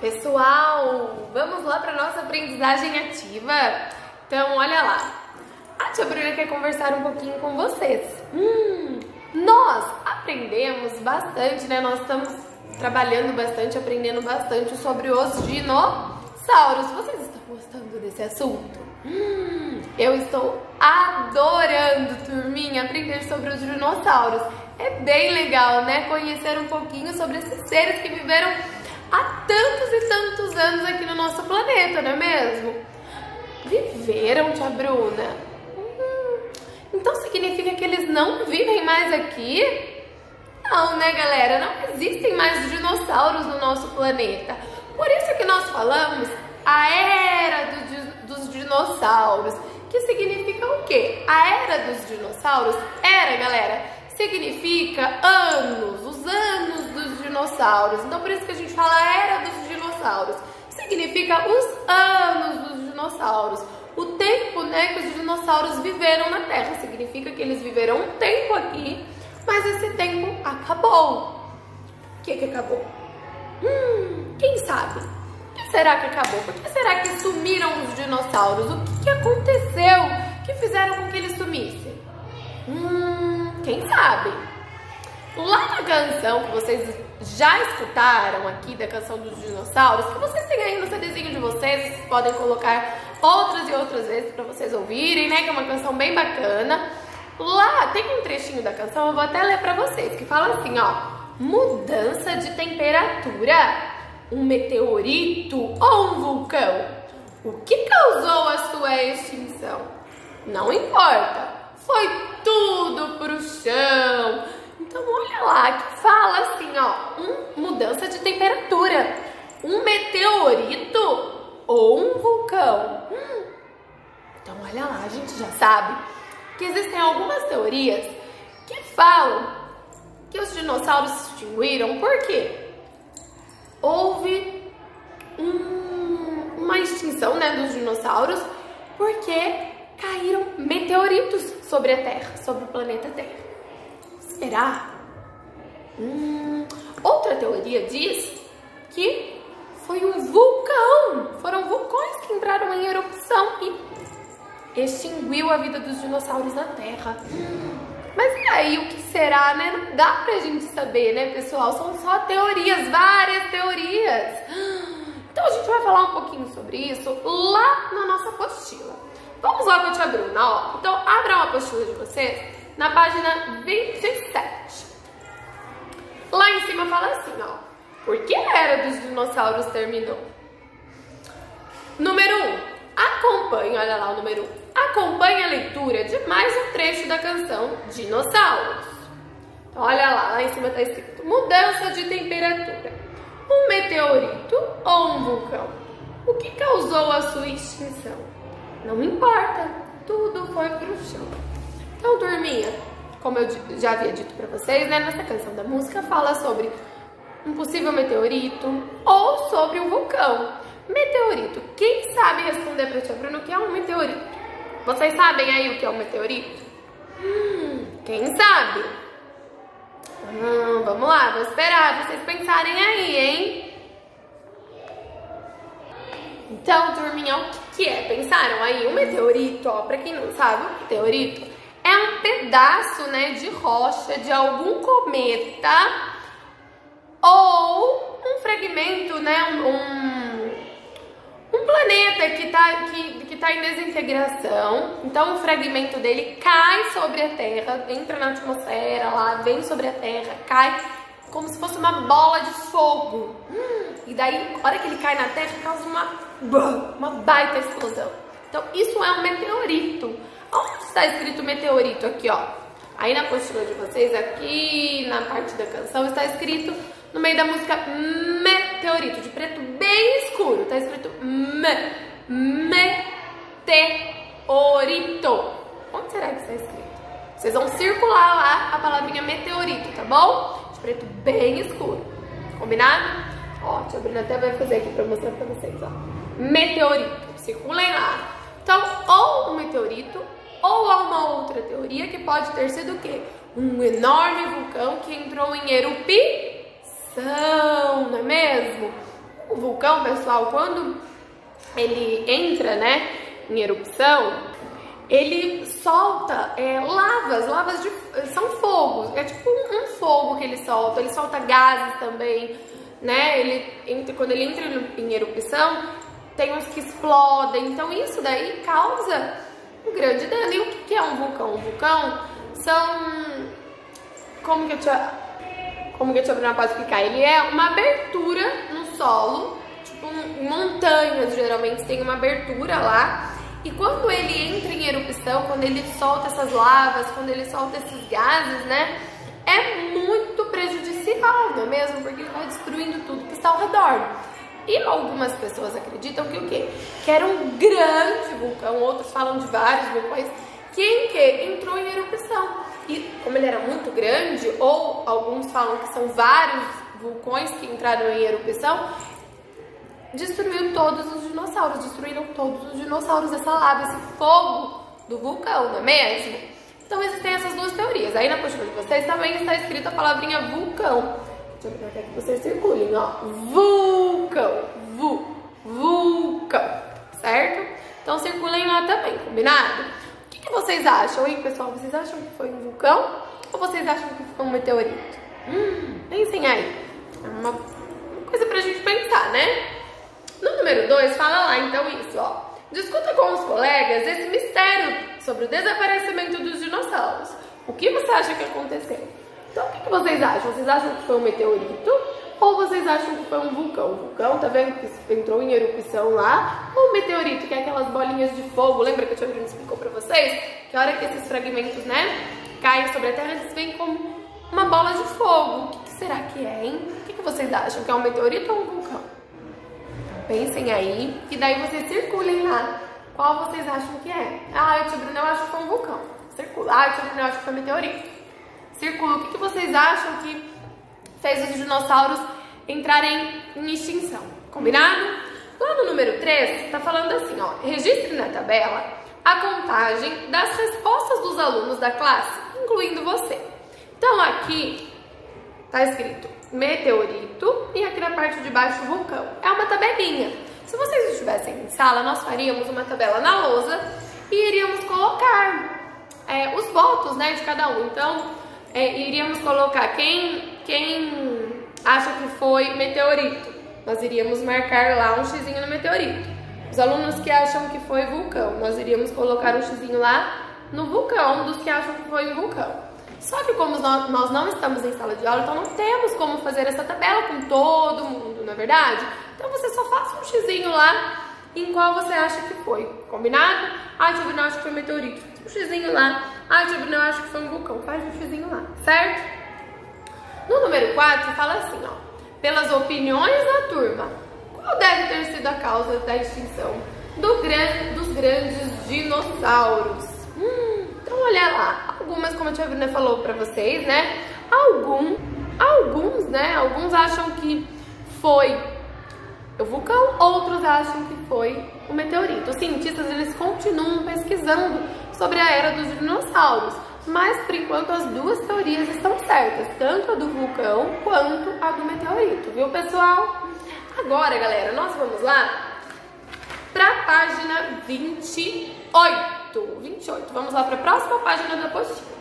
Pessoal, vamos lá para nossa aprendizagem ativa? Então, olha lá. A tia Bruna quer conversar um pouquinho com vocês. Nós aprendemos bastante, né? Nós estamos trabalhando bastante, aprendendo bastante sobre os dinossauros. Vocês estão gostando desse assunto? Eu estou adorando, turminha, aprender sobre os dinossauros. É bem legal, né? Conhecer um pouquinho sobre esses seres que viveram há tantos e tantos anos aqui no nosso planeta, não é mesmo? Viveram, tia Bruna? Então significa que eles não vivem mais aqui? Não, né, galera? Não existem mais dinossauros no nosso planeta. Por isso que nós falamos a era dos dinossauros. Que significa o quê? A era dos dinossauros, galera, significa anos, os anos dos dinossauros. Então por isso que a gente fala a era dos dinossauros. Significa os anos dos dinossauros. O tempo, né, que os dinossauros viveram na Terra. Significa que eles viveram um tempo aqui, mas esse tempo acabou. O que acabou? Quem sabe? O que será que acabou? Por que será que sumiram os dinossauros? O que aconteceu que fizeram com que eles sumissem? Quem sabe? Lá na canção que vocês já escutaram aqui, da canção dos dinossauros, que vocês têm aí no CDzinho de vocês podem colocar outras e outras vezes para vocês ouvirem, né? Que é uma canção bem bacana. Lá tem um trechinho da canção, eu vou até ler para vocês, que fala assim, ó: mudança de temperatura, um meteorito ou um vulcão? O que causou a sua extinção? Não importa, foi tudo pro chão. Então olha lá, que fala assim, ó, mudança de temperatura, um meteorito ou um vulcão? Então olha lá, a gente já sabe que existem algumas teorias que falam que os dinossauros se extinguiram porque houve uma extinção, né, dos dinossauros, porque caíram meteoritos sobre a Terra, sobre o planeta Terra. Será? Outra teoria diz que foi um vulcão. Foram vulcões que entraram em erupção e extinguiu a vida dos dinossauros na Terra. Mas e aí, o que será, né? Não dá pra gente saber, né, pessoal? São só teorias, várias teorias. Então a gente vai falar um pouquinho sobre isso lá na nossa apostila. Vamos lá com a tia Bruna, ó. Então abram a apostila de vocês na página 27. Lá em cima fala assim, ó: por que a era dos dinossauros terminou? Número 1. Acompanhe, olha lá o número 1. Acompanhe a leitura de mais um trecho da canção Dinossauros. Então, olha lá, lá em cima tá escrito: mudança de temperatura, um meteorito ou um vulcão? O que causou a sua extinção? Não importa, tudo foi pro chão. Então, turminha, como eu já havia dito pra vocês, né, nessa canção da música fala sobre um possível meteorito ou sobre um vulcão. Meteorito, quem sabe responder pra tia Bruna o que é um meteorito? Vocês sabem aí o que é um meteorito? Quem sabe? Vamos lá, vou esperar vocês pensarem aí, hein? Então, turminha, o que é? Pensaram aí? Um meteorito, ó, pra quem não sabe, um meteorito é um pedaço, né, de rocha de algum cometa ou um fragmento, né, um planeta que tá em desintegração. Então, o fragmento dele cai sobre a Terra, entra na atmosfera lá, vem sobre a Terra, cai como se fosse uma bola de fogo. E daí, na hora que ele cai na Terra, causa uma baita explosão. Então, isso é um meteorito. Onde está escrito meteorito? Aqui, ó. Aí na apostila de vocês, aqui na parte da canção, está escrito no meio da música meteorito, de preto bem escuro. Está escrito meteorito. Onde será que está escrito? Vocês vão circular lá a palavrinha meteorito, tá bom? De preto bem escuro. Combinado? Ó, tia Bruna até vai fazer aqui pra mostrar pra vocês, ó. Meteorito. Circulem lá. Então, ou um meteorito, ou há uma outra teoria que pode ter sido o quê? Um enorme vulcão que entrou em erupção, não é mesmo? O vulcão, pessoal, quando ele entra, né, em erupção, ele solta lavas são fogos, é tipo um fogo que ele solta gases também, né, quando ele entra em erupção, tem uns que explodem, então isso daí causa um grande dano. E o que é um vulcão? Um vulcão são, como que a tia Bruna pode explicar? Ele é uma abertura no solo, tipo montanhas geralmente tem uma abertura lá. E quando ele entra em erupção, quando ele solta essas lavas, quando ele solta esses gases, né, é muito prejudicial, não é mesmo? Porque ele vai destruindo tudo que está ao redor. E algumas pessoas acreditam que o quê? Que era um grande vulcão, outros falam de vários vulcões, que entrou em erupção. E como ele era muito grande, ou alguns falam que são vários vulcões que entraram em erupção, destruiu todos os dinossauros, destruíram todos os dinossauros, essa lava, esse fogo do vulcão, não é mesmo? Então existem essas duas teorias. Aí na apostila de vocês também está escrita a palavrinha vulcão. Deixa eu ver até que vocês circulem, ó. Vulcão, vulcão, certo? Então circulem lá também, combinado? O que vocês acham, hein, pessoal? Vocês acham que foi um vulcão ou vocês acham que foi um meteorito? Pensem aí. É uma coisa pra gente pensar, né? No número 2, fala lá então isso, ó. Discuta com os colegas esse mistério sobre o desaparecimento dos dinossauros. O que você acha que aconteceu? Então, o que vocês acham? Vocês acham que foi um meteorito? Ou vocês acham que foi um vulcão? O vulcão, tá vendo que entrou em erupção lá? Ou um meteorito, que é aquelas bolinhas de fogo. Lembra que a tia Bruna explicou pra vocês? Que a hora que esses fragmentos, né, caem sobre a Terra, eles vêm como uma bola de fogo. O que será que é, hein? O que vocês acham? Que é um meteorito ou um vulcão? Pensem aí, e daí vocês circulem lá. Qual vocês acham que é? Ah, tia Bruna, eu acho que foi um vulcão. Circula. Ah, tia Bruna, eu acho que foi um meteorito. Circula. O que vocês acham que fez os dinossauros entrarem em extinção? Combinado? Lá no número 3, tá falando assim, ó. Registre na tabela a contagem das respostas dos alunos da classe, incluindo você. Então aqui tá escrito meteorito e aqui na parte de baixo vulcão. É uma tabelinha. Se vocês estivessem em sala, nós faríamos uma tabela na lousa e iríamos colocar os votos, né, de cada um. Então, iríamos colocar quem acha que foi meteorito. Nós iríamos marcar lá um xizinho no meteorito. Os alunos que acham que foi vulcão, nós iríamos colocar um xizinho lá no vulcão dos que acham que foi um vulcão. Só que como nós não estamos em sala de aula, então não temos como fazer essa tabela com todo mundo, não é verdade? Então você só faça um xizinho lá em qual você acha que foi, combinado? Ah, tia Bruna, eu acho que foi meteorito. Um xizinho lá. Ah, tia Bruna, eu acho que foi um vulcão. Faz um xizinho lá, certo? No número 4, fala assim, ó. Pelas opiniões da turma, qual deve ter sido a causa da extinção dos grandes dinossauros? Então, olha lá. Algumas, como a tia Bruna falou pra vocês, né? Alguns acham que foi o vulcão, outros acham que foi o meteorito. Os cientistas, eles continuam pesquisando sobre a era dos dinossauros, mas por enquanto as duas teorias estão certas, tanto a do vulcão quanto a do meteorito, viu, pessoal? Agora, galera, nós vamos lá para a página 28. Vamos lá para a próxima página da apostila.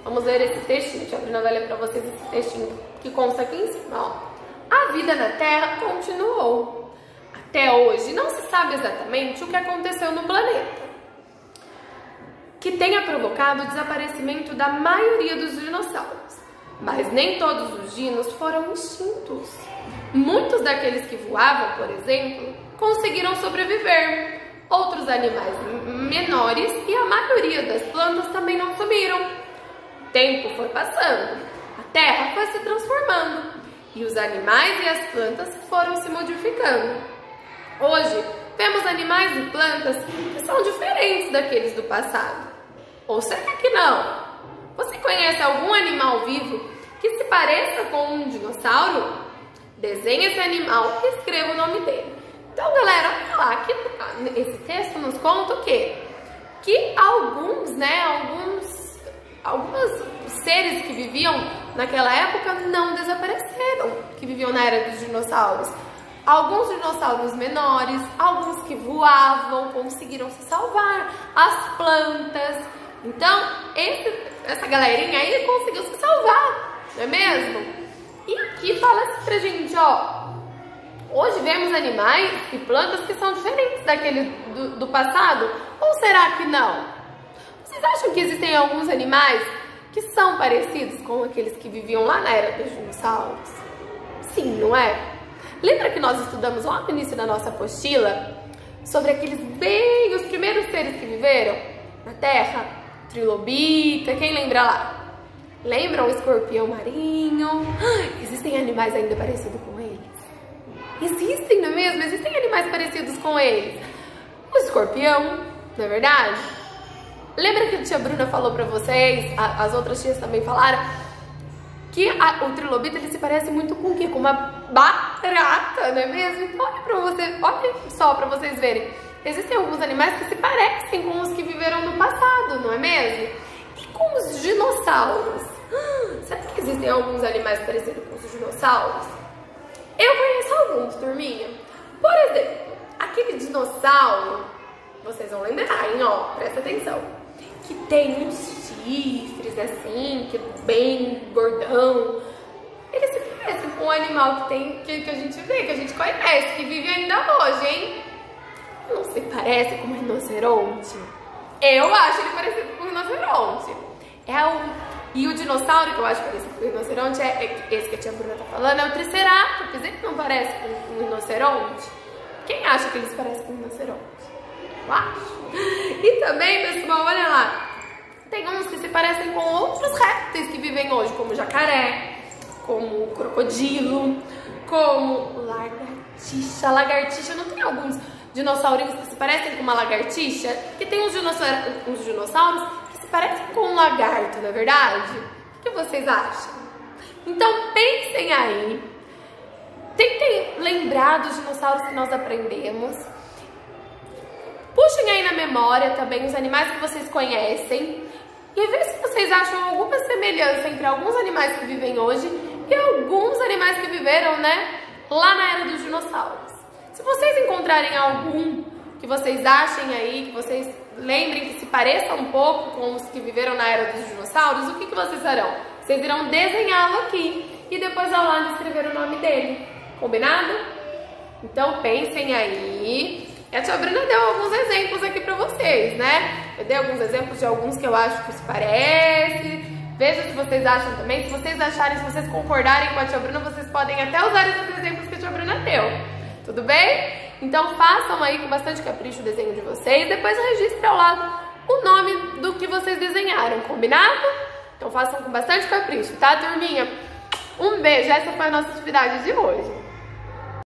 Vamos ler esse textinho. Deixa eu abrir na velha para vocês esse textinho que consta aqui em cima, ó. A vida na Terra continuou. Até hoje não se sabe exatamente o que aconteceu no planeta, que tenha provocado o desaparecimento da maioria dos dinossauros. Mas nem todos os dinos foram extintos. Muitos daqueles que voavam, por exemplo, conseguiram sobreviver. Outros animais menores e a maioria das plantas também não sumiram. O tempo foi passando, a Terra foi se transformando e os animais e as plantas foram se modificando. Hoje, vemos animais e plantas que são diferentes daqueles do passado. Ou será que não? Você conhece algum animal vivo que se pareça com um dinossauro? Desenhe esse animal e escreva o nome dele. Então, galera, olha lá, aqui, esse texto nos conta o quê? Que alguns seres que viviam naquela época não desapareceram, que viviam na era dos dinossauros. alguns dinossauros menores, alguns que voavam, conseguiram se salvar, as plantas. Então, essa galerinha aí conseguiu se salvar, não é mesmo? E aqui fala assim pra gente, ó, hoje vemos animais e plantas que são diferentes daquele do passado, ou será que não? Vocês acham que existem alguns animais que são parecidos com aqueles que viviam lá na era dos dinossauros? Sim, não é? Lembra que nós estudamos lá no início da nossa apostila sobre aqueles os primeiros seres que viveram na Terra? Trilobita, quem lembra lá? Lembra o escorpião marinho? Existem animais ainda parecidos com eles? Existem, não é mesmo? Existem animais parecidos com eles. O escorpião, não é verdade? Lembra que a tia Bruna falou pra vocês, as outras tias também falaram, que o trilobita ele se parece muito com o quê? Com uma barata, não é mesmo? Então olha só pra vocês verem. Existem alguns animais que se parecem com os que viveram no passado, não é mesmo? E com os dinossauros? Será que existem alguns animais parecidos com os dinossauros? Eu conheço alguns, turminha. Por exemplo, aquele dinossauro, vocês vão lembrar, hein, ó, presta atenção, que tem uns chifres assim, que é bem gordão. Ele se parece com um animal que a gente vê, que a gente conhece, que vive ainda hoje, hein? Não se parece com um rinoceronte? Eu acho ele parecido com um rinoceronte. E o dinossauro que eu acho parecido com o rinoceronte esse que a tia Bruna tá falando, é o Triceratops. Ele não parece com um rinoceronte? Quem acha que eles parecem com um rinoceronte? Eu acho. E também, pessoal, olha lá, tem uns que se parecem com outros répteis que vivem hoje, como jacaré, como crocodilo, como lagartixa. Lagartixa, não tem alguns dinossaurinhos que se parecem com uma lagartixa? Que tem uns dinossauros que se parecem com um lagarto, não é verdade? O que vocês acham? Então pensem aí, tentem lembrar dos dinossauros que nós aprendemos. Puxem aí na memória também os animais que vocês conhecem e vê se vocês acham alguma semelhança entre alguns animais que vivem hoje e alguns animais que viveram, né, lá na era dos dinossauros. Se vocês encontrarem algum que vocês achem aí, que vocês lembrem que se pareça um pouco com os que viveram na era dos dinossauros, o que vocês farão? Vocês irão desenhá-lo aqui e depois ao lado escrever o nome dele. Combinado? Então pensem aí. E a tia Bruna deu alguns exemplos aqui pra vocês, né? Eu dei alguns exemplos de alguns que eu acho que se parece. Veja se vocês acham também. Se vocês acharem, se vocês concordarem com a tia Bruna, vocês podem até usar esses exemplos que a tia Bruna deu. Tudo bem? Então façam aí com bastante capricho o desenho de vocês. Depois registre ao lado o nome do que vocês desenharam, combinado? Então façam com bastante capricho, tá, turminha? Um beijo, essa foi a nossa atividade de hoje.